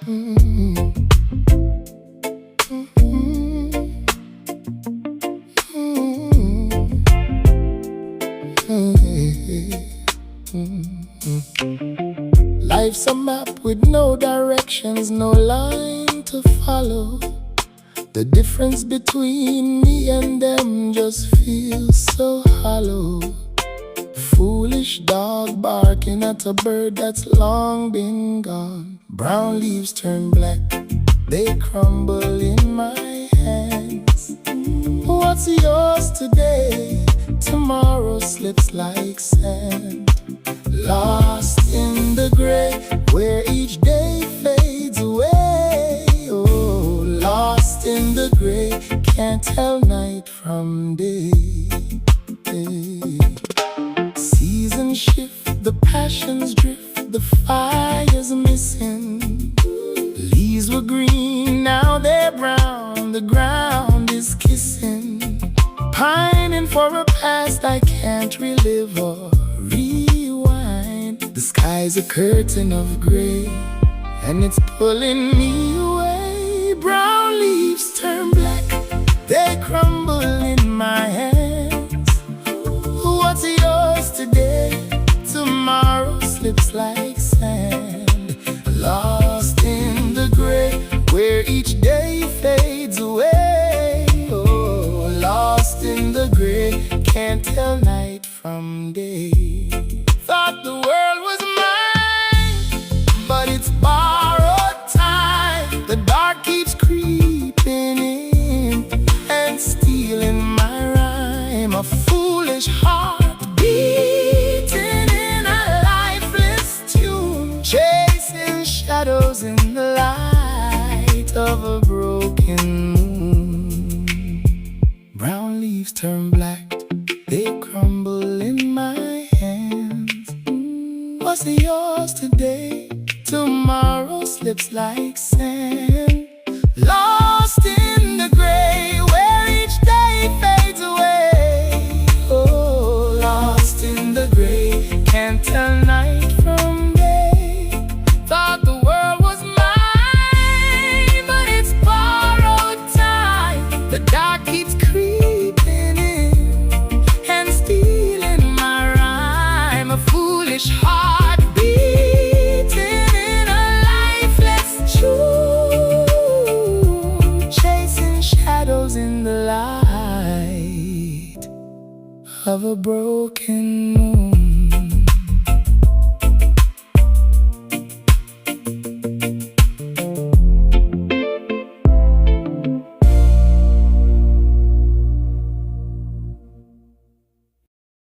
Mm-hmm. Life's a map with no directions, no line to follow. The difference between me and them just feels so hollow. Foolish dog barking at a bird that's long been gone. Brown leaves turn black, they crumble in my hands. What's yours today, tomorrow slips like sand. Lost in the gray, where each day fades away. Oh, lost in the gray, can't tell night from day. Seasons shift, the passions drift, the fire's missing. Leaves were green, now they're brown, the ground is kissing. Pining for a past I can't relive or rewind. The sky's a curtain of gray, and it's pulling me away. Brown leaves turn black, they crumble in my hands. What's yours today, tomorrow slips like sand. Lost in the gray, where each day fades away. Oh, lost in the gray, can't tell night from day. Thought the world was mine, but it's borrowed time. The dark keeps creeping in and stealing my rhyme. A foolish heart beating in a lifeless tune, chasing shadows in the light of a broken moon. Brown leaves turn black, they crumble in my hands. What's yours today, tomorrow slips like sand. Lost in the gray, where each day fades away. Oh, lost in the gray, can't tell night from day. Thought the world was mine, but it's borrowed time. The dark keeps creeping in and stealing my rhyme. A foolish heart beating in a lifeless tune, chasing shadows in the light of a broken moon.